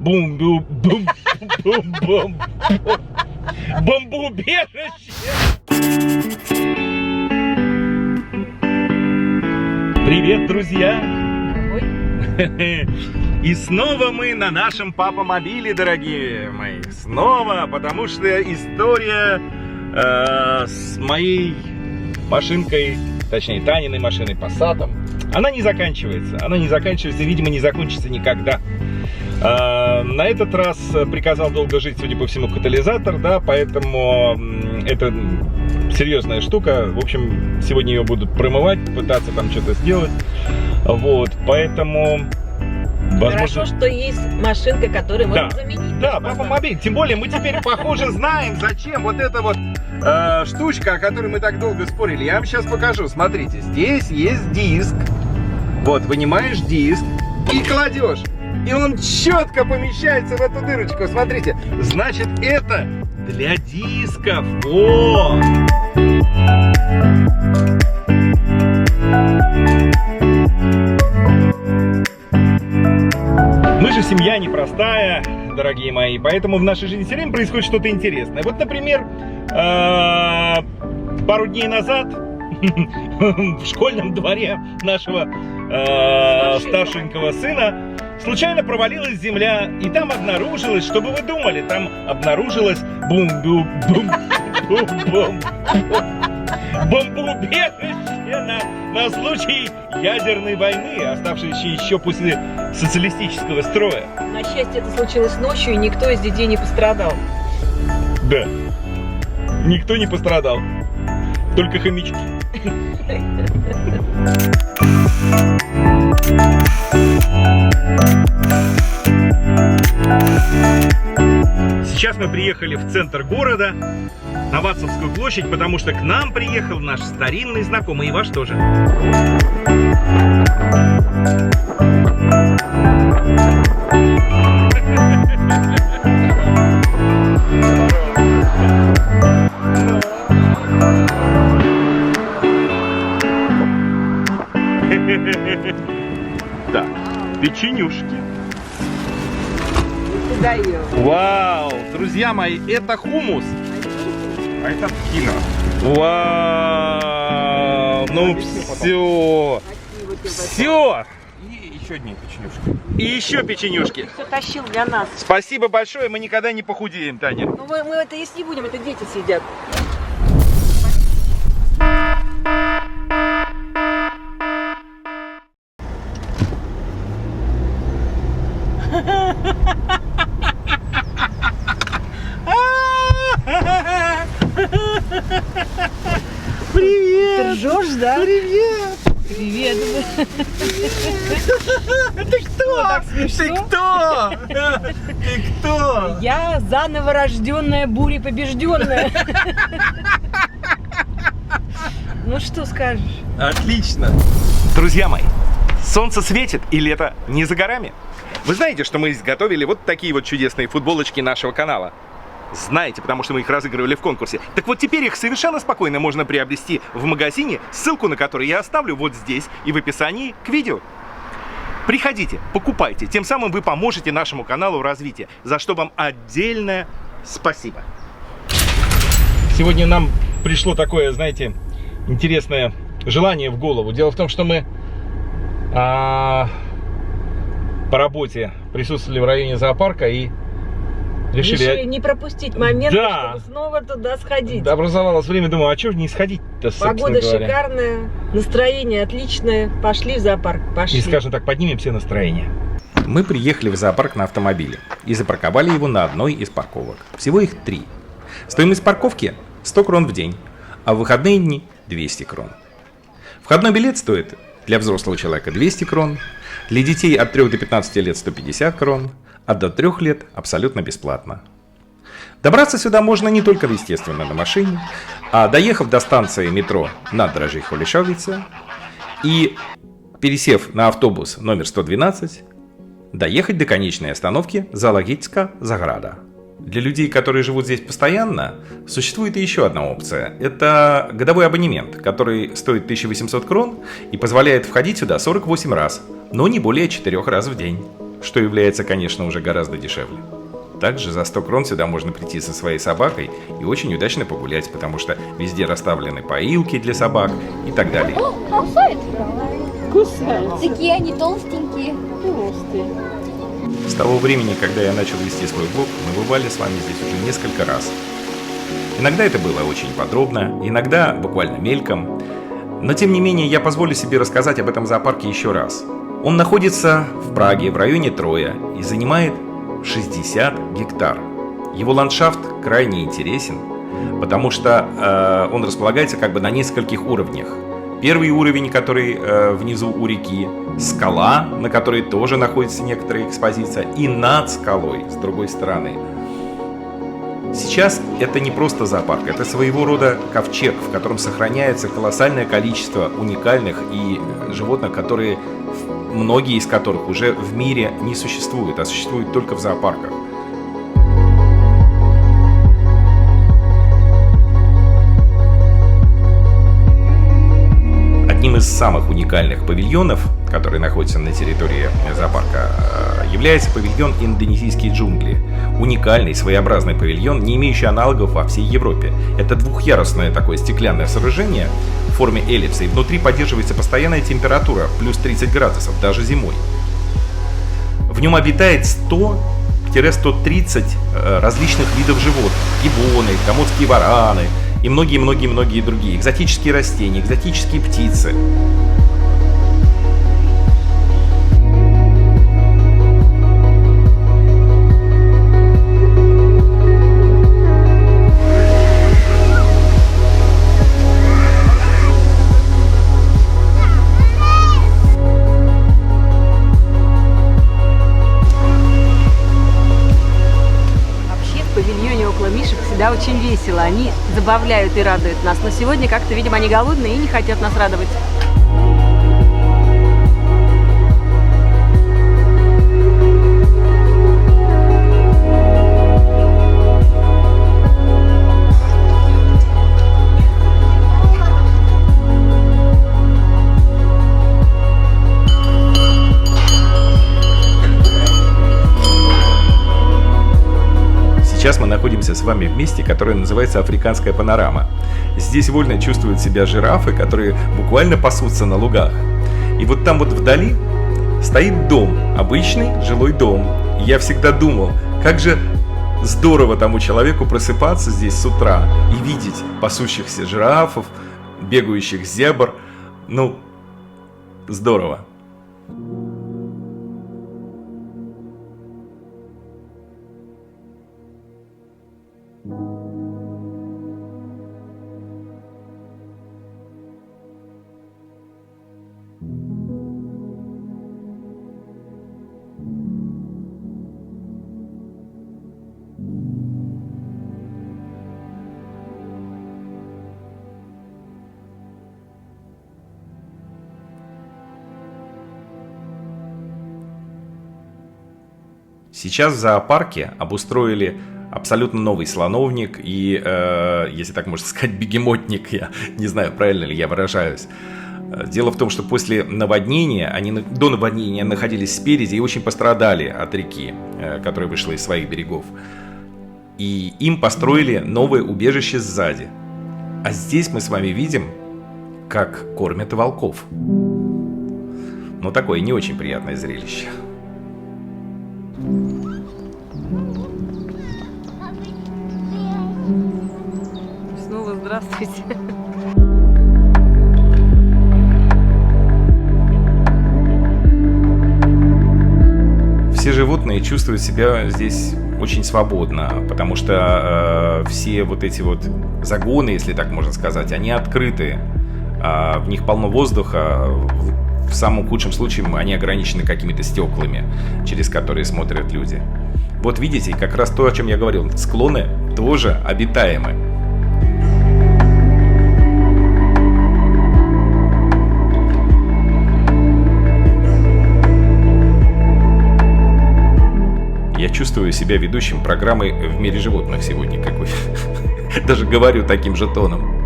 Бум-бум-бум-бум-бум. Бомбоубежище. Привет, друзья. И снова мы на нашем папа-мобиле, дорогие мои. Снова, потому что история с моей машинкой, точнее Таниной машиной Passat'ом, она не заканчивается. Она не заканчивается и, видимо, не закончится никогда. На этот раз приказал долго жить, судя по всему, катализатор, да, поэтому это серьезная штука. В общем, сегодня ее будут промывать, пытаться там что-то сделать. Вот, поэтому... Возможно... Хорошо, что есть машинка, которую можно заменить. Да, папа-мобиль. Тем более мы теперь, похоже, знаем, зачем вот эта вот штучка, о которой мы так долго спорили. Я вам сейчас покажу. Смотрите, здесь есть диск. Вот, вынимаешь диск и кладешь. И он четко помещается в эту дырочку. Смотрите, значит, это для дисков. О! Мы же семья непростая, дорогие мои, поэтому в нашей жизни все время происходит что-то интересное. Вот, например, пару дней назад в школьном дворе нашего старшенького сына случайно провалилась земля, и там обнаружилось, что бы вы думали, там обнаружилось бомбоубежище на случай ядерной войны, оставшейся еще после социалистического строя. На счастье, это случилось ночью, и никто из детей не пострадал. Да, никто не пострадал, только хомячки. Сейчас мы приехали в центр города, на Вацлавскую площадь, потому что к нам приехал наш старинный знакомый, и ваш тоже. Да, печенюшки. Вау, друзья мои, это хумус. А это тхина. Вау, ну все. Все. И еще одни печенюшки. И еще печенюшки. Все тащил для нас. Спасибо большое, мы никогда не похудеем, Таня. Ну мы это есть не будем, это дети сидят. Привет! Ты ржешь, да? Привет! Привет! Ты кто? Ты кто? Ты кто? Я заново рожденная, бурей побежденная. Ну что скажешь? Отлично! Друзья мои, солнце светит и лето не за горами. Вы знаете, что мы изготовили вот такие вот чудесные футболочки нашего канала? Знаете, потому что мы их разыгрывали в конкурсе. Так вот теперь их совершенно спокойно можно приобрести в магазине, ссылку на который я оставлю вот здесь и в описании к видео. Приходите, покупайте, тем самым вы поможете нашему каналу в развитии, за что вам отдельное спасибо. Сегодня нам пришло такое, знаете, интересное желание в голову. Дело в том, что мы по работе присутствовали в районе зоопарка и решили не пропустить момент, да, чтобы снова туда сходить. Образовалось время, думаю, а чего же не сходить-то, Погода шикарная, настроение отличное. Пошли в зоопарк, пошли. И, скажем так, поднимем все настроение. Мы приехали в зоопарк на автомобиле и запарковали его на одной из парковок. Всего их 3. Стоимость парковки 100 крон в день, а в выходные дни 200 крон. Входной билет стоит для взрослого человека 200 крон, для детей от 3 до 15 лет 150 крон, а до 3 лет абсолютно бесплатно. Добраться сюда можно не только, естественно, на машине, а доехав до станции метро Надражий Холишовица и пересев на автобус номер 112, доехать до конечной остановки Зоологическая заграда. Для людей, которые живут здесь постоянно, существует и еще одна опция. Это годовой абонемент, который стоит 1800 крон и позволяет входить сюда 48 раз, но не более 4 раз в день. что является, конечно, уже гораздо дешевле. Также за 100 крон сюда можно прийти со своей собакой и очень удачно погулять, потому что везде расставлены поилки для собак и так далее. О, кусает. Кусаются. Такие они толстенькие. Толстые. С того времени, когда я начал вести свой блог, мы бывали с вами здесь уже несколько раз. Иногда это было очень подробно, иногда буквально мельком. Но тем не менее, я позволю себе рассказать об этом зоопарке еще раз. Он находится в Праге, в районе Троя, и занимает 60 гектар. Его ландшафт крайне интересен, потому что он располагается как бы на нескольких уровнях. Первый уровень, который внизу у реки, скала, на которой тоже находится некоторая экспозиция, и над скалой, с другой стороны. Сейчас это не просто зоопарк, это своего рода ковчег, в котором сохраняется колоссальное количество уникальных и животных, которые, многие из которых уже в мире не существуют, а существуют только в зоопарках. Одним из самых уникальных павильонов, который находится на территории зоопарка, является павильон «Индонезийские джунгли». Уникальный, своеобразный павильон, не имеющий аналогов во всей Европе. Это двухъярусное такое стеклянное сооружение в форме эллипса, и внутри поддерживается постоянная температура, плюс 30 градусов, даже зимой. В нем обитает 100-130 различных видов животных. Гибоны, комодские вараны и многие-многие-многие другие. Экзотические растения, экзотические птицы. Да, очень весело. Они забавляют и радуют нас. Но сегодня как-то, видимо, они голодные и не хотят нас радовать. Сейчас мы находимся с вами в месте, которое называется Африканская панорама. Здесь вольно чувствуют себя жирафы, которые буквально пасутся на лугах. И вот там вот вдали стоит дом, обычный жилой дом. И я всегда думал, как же здорово тому человеку просыпаться здесь с утра и видеть пасущихся жирафов, бегающих зебр. Ну, здорово. Сейчас в зоопарке обустроили абсолютно новый слоновник и, если так можно сказать, бегемотник, я не знаю, правильно ли я выражаюсь. Дело в том, что после наводнения, они до наводнения находились спереди и очень пострадали от реки, которая вышла из своих берегов. И им построили новое убежище сзади. А здесь мы с вами видим, как кормят волков. Ну, такое не очень приятное зрелище. Снова здравствуйте. Все животные чувствуют себя здесь очень свободно, потому что все вот эти вот загоны, если так можно сказать, они открыты, в них полно воздуха. В самом худшем случае они ограничены какими-то стеклами, через которые смотрят люди. Вот видите, как раз то, о чем я говорил, склоны тоже обитаемы. Я чувствую себя ведущим программы «В мире животных» сегодня, какой. Даже говорю таким же тоном.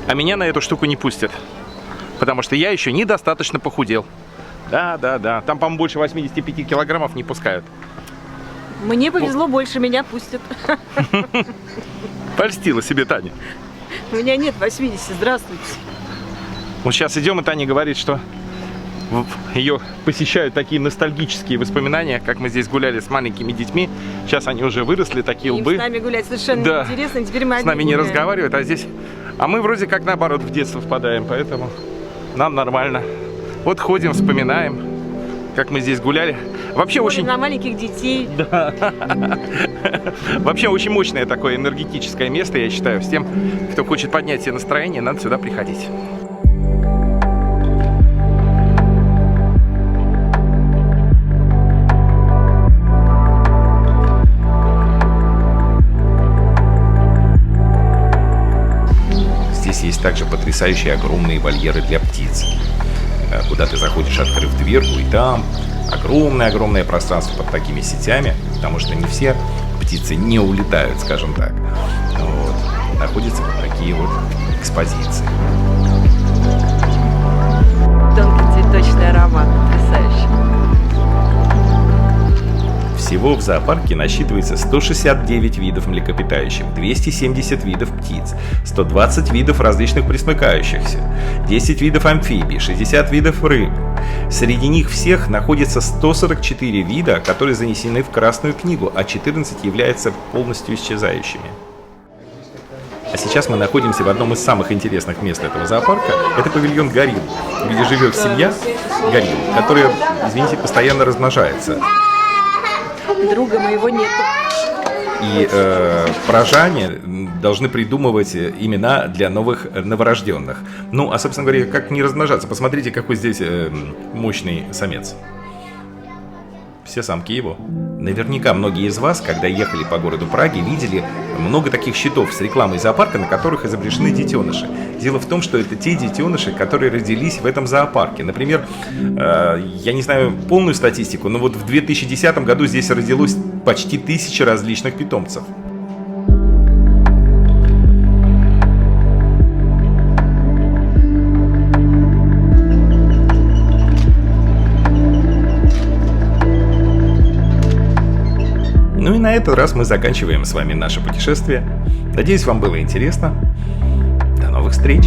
А меня на эту штуку не пустят. Потому что я еще недостаточно похудел. Да. Там, по-моему, больше 85 килограммов не пускают. Мне повезло больше, меня пустят. Польстила себе Таня. У меня нет 80, здравствуйте. Вот сейчас идем, и Таня говорит, что ее посещают такие ностальгические воспоминания, как мы здесь гуляли с маленькими детьми. Сейчас они уже выросли, такие Им лбы. с нами гулять совершенно Да. неинтересно, теперь мы С нами одни не гуляем. разговаривают, а здесь... А мы вроде как наоборот в детство впадаем, поэтому нам нормально. Вот ходим, вспоминаем, как мы здесь гуляли. Вообще Смотрим очень... на маленьких детей. Вообще очень мощное такое энергетическое место, я считаю. С тем, кто хочет поднять себе настроение, надо сюда приходить. Здесь есть также потрясающие огромные вольеры для птиц, куда ты заходишь, открыв дверку, и там огромное-огромное пространство под такими сетями, потому что не все птицы не улетают, скажем так. Вот. Находятся вот такие вот экспозиции. Тонкий цветочный аромат, потрясающе. Всего в зоопарке насчитывается 169 видов млекопитающих, 270 видов птиц, 120 видов различных пресмыкающихся, 10 видов амфибий, 60 видов рыб. Среди них всех находится 144 вида, которые занесены в Красную книгу, а 14 являются полностью исчезающими. А сейчас мы находимся в одном из самых интересных мест этого зоопарка. Это павильон горилл, где живет семья горилл, которая, извините, постоянно размножается. Друга моего нету. И прожане должны придумывать имена для новых новорожденных. Ну, а, собственно говоря, как не размножаться? Посмотрите, какой здесь мощный самец. Все самки его. Наверняка многие из вас, когда ехали по городу Праге, видели много таких щитов с рекламой зоопарка, на которых изображены детеныши. Дело в том, что это те детеныши, которые родились в этом зоопарке. Например, я не знаю полную статистику, но вот в 2010 году здесь родилось почти 1000 различных питомцев. Ну и на этот раз мы заканчиваем с вами наше путешествие. Надеюсь, вам было интересно. До новых встреч!